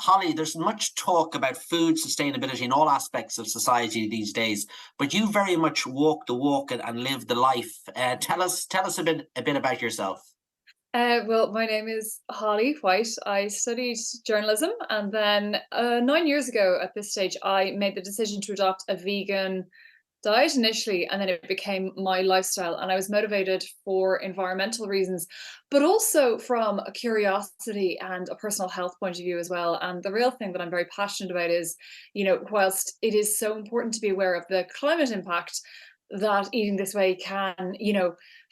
Holly, there's much talk about food sustainability in all aspects of society these days, but you very much walk the walk and live the life. Tell us a bit about yourself. Well, my name is Holly White. I studied journalism, and then 9 years ago at this stage, I made the decision to adopt a vegan diet initially, and then it became my lifestyle. And I was motivated for environmental reasons, but also from a curiosity and a personal health point of view as well. And the real thing that I'm very passionate about is, whilst it is so important to be aware of the climate impact that eating this way can,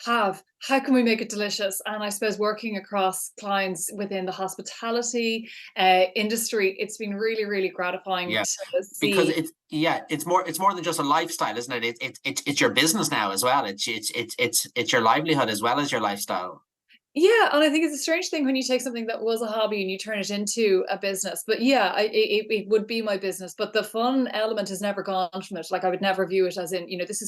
have, how can we make it delicious? And I suppose working across clients within the hospitality industry, it's been really, really gratifying Yeah, to because see. it's more than just a lifestyle, isn't it? It's your business now as well. It's your livelihood as well as your lifestyle. Yeah, and I think it's a strange thing when you take something that was a hobby and you turn it into a business. But yeah, it would be my business, but the fun element has never gone from it. Like I would never view it as in, this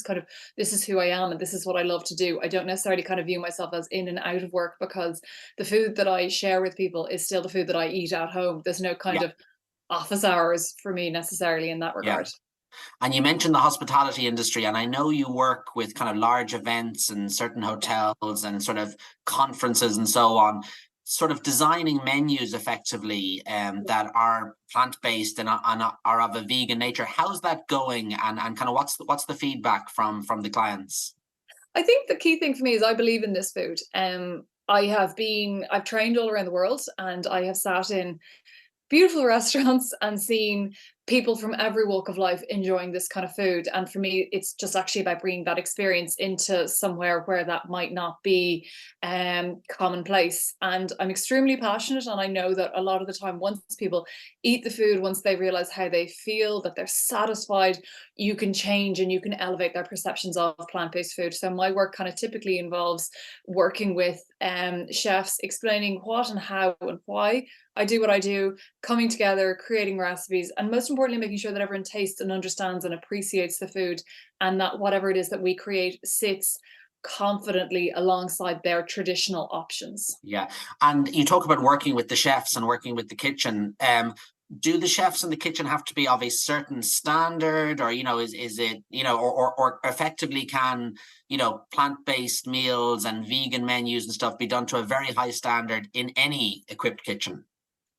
is who I am and this is what I love to do. I don't necessarily kind of view myself as in and out of work because the food that I share with people is still the food that I eat at home. There's no kind Yeah, of office hours for me necessarily in that yeah. regard. And you mentioned the hospitality industry, and I know you work with kind of large events and certain hotels and sort of conferences and so on, sort of designing menus effectively that are plant-based and are of a vegan nature. How's that going? And kind of what's the feedback from the clients? I think the key thing for me is I believe in this food. I've trained all around the world and I have sat in beautiful restaurants and seeing people from every walk of life enjoying this kind of food. And for me, it's just actually about bringing that experience into somewhere where that might not be commonplace. And I'm extremely passionate. And I know that a lot of the time, once people eat the food, once they realize how they feel, that they're satisfied, you can change and you can elevate their perceptions of plant-based food. So my work kind of typically involves working with chefs, explaining what and how and why I do what I do, coming together, creating recipes, and most importantly, making sure that everyone tastes and understands and appreciates the food, and that whatever it is that we create sits confidently alongside their traditional options. Yeah, and you talk about working with the chefs and working with the kitchen. Do the chefs in the kitchen have to be of a certain standard, or is it or effectively can plant-based meals and vegan menus and stuff be done to a very high standard in any equipped kitchen?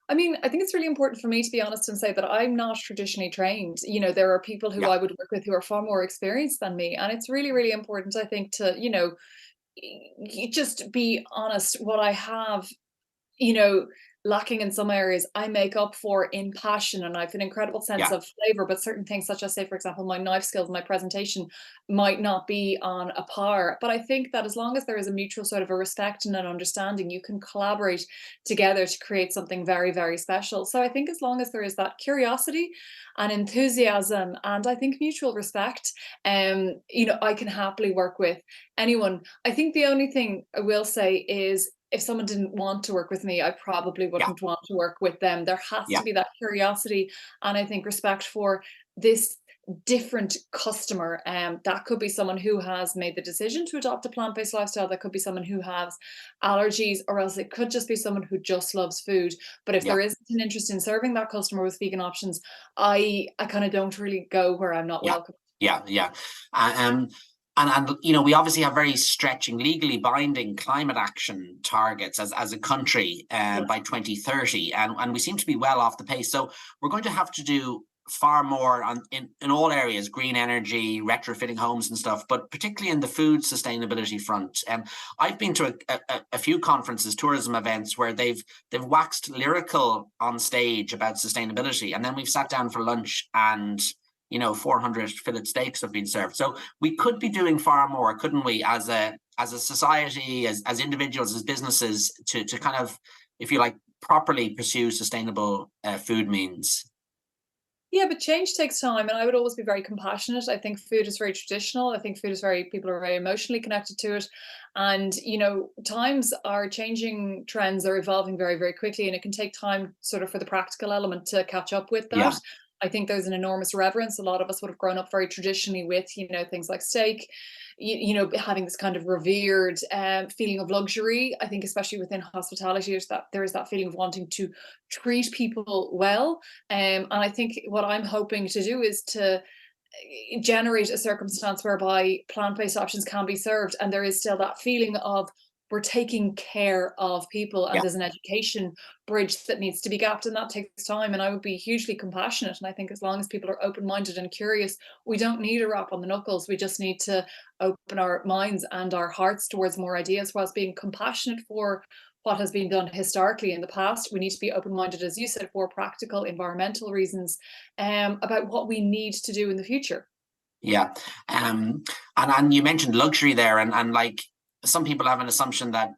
I mean, I think it's really important for me to be honest and say that I'm not traditionally trained. There are people who Yeah, I would work with who are far more experienced than me. And it's really, really important, I think, to, just be honest. What I have you know, lacking in some areas, I make up for in passion and I've an incredible sense yeah, of flavor. But certain things, such as, say, for example, my knife skills, my presentation might not be on a par. But I think that as long as there is a mutual sort of a respect and an understanding, you can collaborate together to create something very, very special. So I think as long as there is that curiosity and enthusiasm and I think mutual respect, I can happily work with anyone. I think the only thing I will say is if someone didn't want to work with me, I probably yeah, wouldn't want to work with them. There has to yeah, be that curiosity and I think respect for this different customer. That could be someone who has made the decision to adopt a plant-based lifestyle. That could be someone who has allergies, or else it could just be someone who just loves food. But if yeah, there isn't an interest in serving that customer with vegan options, I kind of don't really go where I'm not yeah, welcome. yeah, yeah. Uh, Um, and we obviously have very stretching, legally binding climate action targets as a country by 2030, and we seem to be well off the pace. So we're going to have to do far more in all areas, green energy, retrofitting homes and stuff, but particularly in the food sustainability front. I've been to a few conferences, tourism events, where they've waxed lyrical on stage about sustainability, and then we've sat down for lunch and 400 fillet steaks have been served. So we could be doing far more, couldn't we, as a society, as individuals, as businesses, to kind of, if you like, properly pursue sustainable food means. Yeah, but change takes time, and I would always be very compassionate. I think food is very traditional. I think food is people are very emotionally connected to it. And, times are changing, trends are evolving very, very quickly, and it can take time sort of for the practical element to catch up with that. Yeah, I think there's an enormous reverence. A lot of us would have grown up very traditionally with, things like steak, having this kind of revered feeling of luxury. I think especially within hospitality, there is that feeling of wanting to treat people well. And I think what I'm hoping to do is to generate a circumstance whereby plant-based options can be served, and there is still that feeling of we're taking care of people, and Yeah. there's an education bridge that needs to be gapped, and that takes time. And I would be hugely compassionate, and I think as long as people are open-minded and curious, we don't need a rap on the knuckles. We just need to open our minds and our hearts towards more ideas, whilst being compassionate for what has been done historically in the past. We need to be open-minded, as you said, for practical environmental reasons, about what we need to do in the future. Yeah. And you mentioned luxury there, and like some people have an assumption that,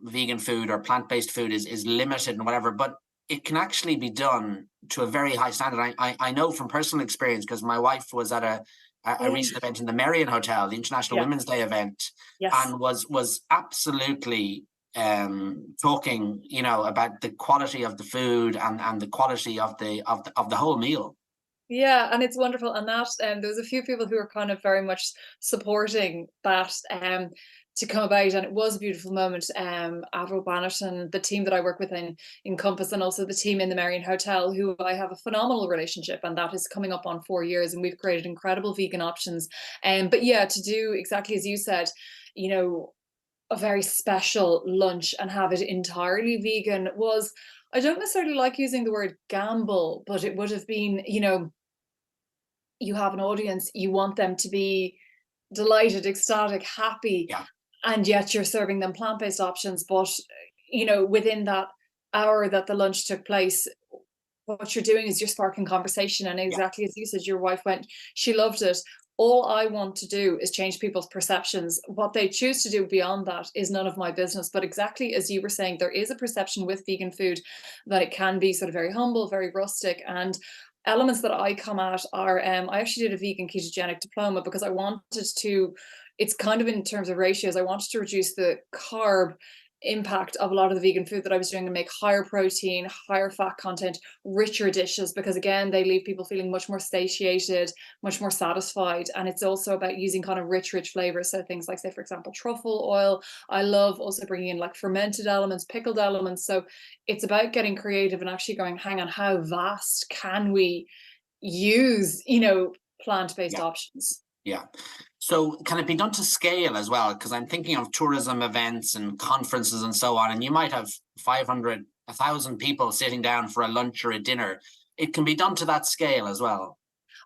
vegan food or plant-based food is limited and whatever, but it can actually be done to a very high standard. I know from personal experience, because my wife was at a recent event in the Marion Hotel, the International Women's Day event, and was absolutely talking, about the quality of the food and the quality of the whole meal. Yeah, and it's wonderful. And that there was a few people who were kind of very much supporting that to come about, and it was a beautiful moment. Avril Bannett and the team that I work with in Compass, and also the team in the Marion Hotel, who I have a phenomenal relationship, and that is coming up on 4 years, and we've created incredible vegan options. But yeah, to do exactly as you said, a very special lunch and have it entirely vegan was, I don't necessarily like using the word gamble, but it would have been, you have an audience, you want them to be delighted, ecstatic, happy, Yeah. and yet you're serving them plant-based options. But, within that hour that the lunch took place, what you're doing is you're sparking conversation. And Yeah. exactly as you said, your wife went, she loved it. All I want to do is change people's perceptions. What they choose to do beyond that is none of my business. But exactly as you were saying, there is a perception with vegan food that it can be sort of very humble, very rustic. And elements that I come at are, I actually did a vegan ketogenic diploma because I wanted to, it's kind of in terms of ratios, I wanted to reduce the carb impact of a lot of the vegan food that I was doing and make higher protein, higher fat content, richer dishes, because again, they leave people feeling much more satiated, much more satisfied. And it's also about using kind of rich flavors. So things like, say, for example, truffle oil. I love also bringing in like fermented elements, pickled elements. So it's about getting creative and actually going, hang on, how vast can we use, plant-based Yeah. options? Yeah. So can it be done to scale as well? Because I'm thinking of tourism events and conferences and so on, and you might have 500, 1,000 people sitting down for a lunch or a dinner. It can be done to that scale as well.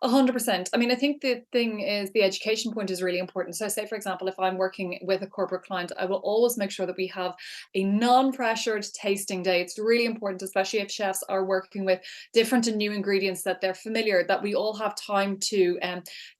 100%. I mean, I think the thing is the education point is really important. So say, for example, if I'm working with a corporate client, I will always make sure that we have a non-pressured tasting day. It's really important, especially if chefs are working with different and new ingredients that they're familiar, that we all have time to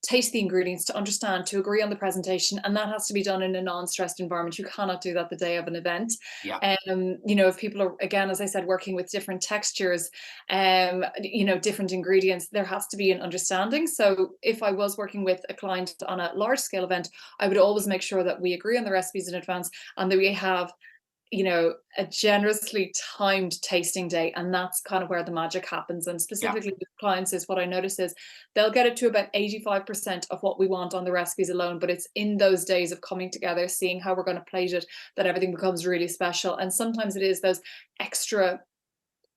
taste the ingredients, to understand, to agree on the presentation. And that has to be done in a non-stressed environment. You cannot do that the day of an event. Yeah. If people are, again, as I said, working with different textures, different ingredients, there has to be an understanding. So if I was working with a client on a large scale event, I would always make sure that we agree on the recipes in advance and that we have, a generously timed tasting day. And that's kind of where the magic happens. And specifically with clients, is what I notice is they'll get it to about 85% of what we want on the recipes alone. But it's in those days of coming together, seeing how we're going to plate it, that everything becomes really special. And sometimes it is those extra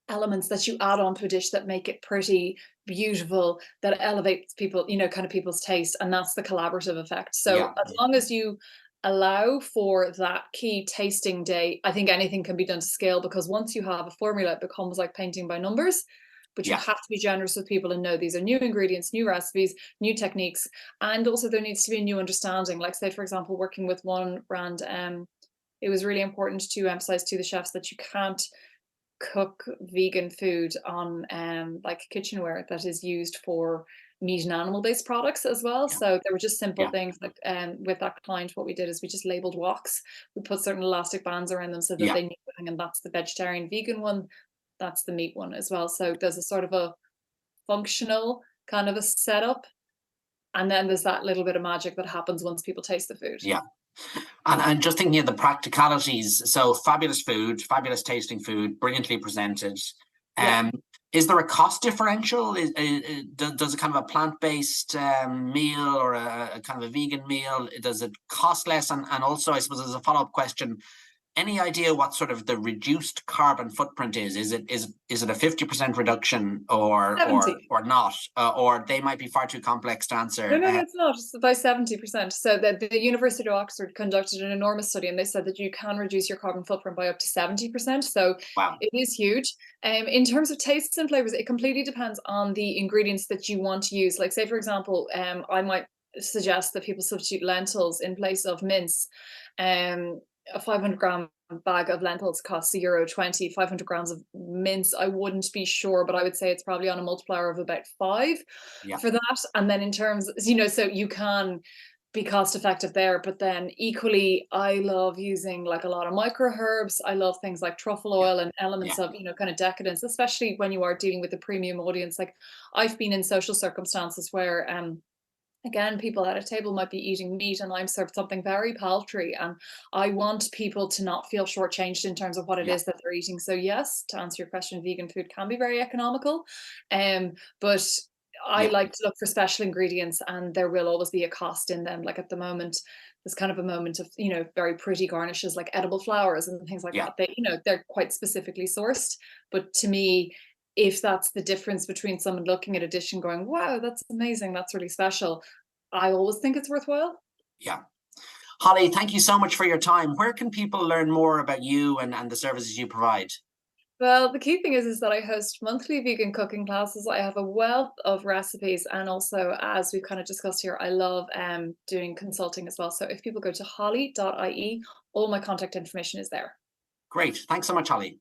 elements that you add onto a dish that make it pretty, beautiful, that elevates people, kind of people's taste. And that's the collaborative effect. So as long as you allow for that key tasting day, I think anything can be done to scale, because once you have a formula, it becomes like painting by numbers. But you have to be generous with people and know these are new ingredients, new recipes, new techniques. And also there needs to be a new understanding. Like, say, for example, working with one brand, it was really important to emphasize to the chefs that you can't cook vegan food on like kitchenware that is used for meat and animal based products as well. So there were just simple things like with that client, what we did is we just labeled woks. We put certain elastic bands around them so that they knew, and that's the vegetarian vegan one, that's the meat one as well. So there's a sort of a functional kind of a setup, and then there's that little bit of magic that happens once people taste the food. Yeah. And just thinking of the practicalities, so fabulous food, fabulous tasting food, brilliantly presented. Is there a cost differential? Does a kind of a plant-based meal or a kind of a vegan meal, does it cost less? And also, I suppose, as a follow-up question, any idea what sort of the reduced carbon footprint is? Is it a 50% reduction or 70. not? Or they might be far too complex to answer. No, it's not. It's by 70%. So the University of Oxford conducted an enormous study, and they said that you can reduce your carbon footprint by up to 70%. So Wow. it is huge. In terms of tastes and flavors, it completely depends on the ingredients that you want to use. Like, say, for example, I might suggest that people substitute lentils in place of mince. A 500-gram bag of lentils costs €1.20. 500 grams of mince, I wouldn't be sure, but I would say it's probably on a multiplier of about 5 Yeah. for that. And then in terms, so you can be cost effective there, but then equally, I love using like a lot of micro herbs. I love things like truffle Yeah. oil and elements Yeah. of, kind of decadence, especially when you are dealing with a premium audience. Like, I've been in social circumstances where, again, people at a table might be eating meat and I'm served something very paltry, and I want people to not feel shortchanged in terms of what it Yeah. is that they're eating. So yes, to answer your question, vegan food can be very economical, but I Yeah. like to look for special ingredients, and there will always be a cost in them. Like, at the moment, there's kind of a moment of, very pretty garnishes like edible flowers and things like Yeah. that. They're quite specifically sourced, but to me, if that's the difference between someone looking at a dish and going, wow, that's amazing, that's really special, I always think it's worthwhile. Yeah. Holly, thank you so much for your time. Where can people learn more about you and the services you provide? Well, the key thing is that I host monthly vegan cooking classes. I have a wealth of recipes, and also, as we've kind of discussed here, I love doing consulting as well. So if people go to holly.ie, all my contact information is there. Great. Thanks so much, Holly.